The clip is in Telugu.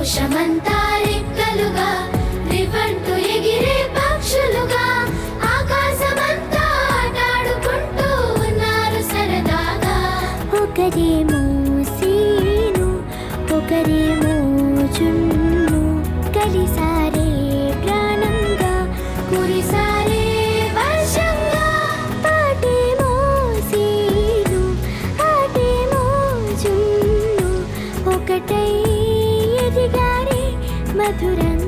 సంతోషమంతా రెక్కలుగా రివంటు ఎగిరే పక్షులుగా ఆకాశమంతా ఆటాడుకుంటూ ఉన్నారు సరదాగా. ఒకరేమో సీను ఒకరేమో జున్ను కలిసారే ప్రాణంగా కురిసారే వర్షంగా. పాటేమో సీను ఆటేమో జున్ను ఒకటై ఎదిగారే మధురంగా.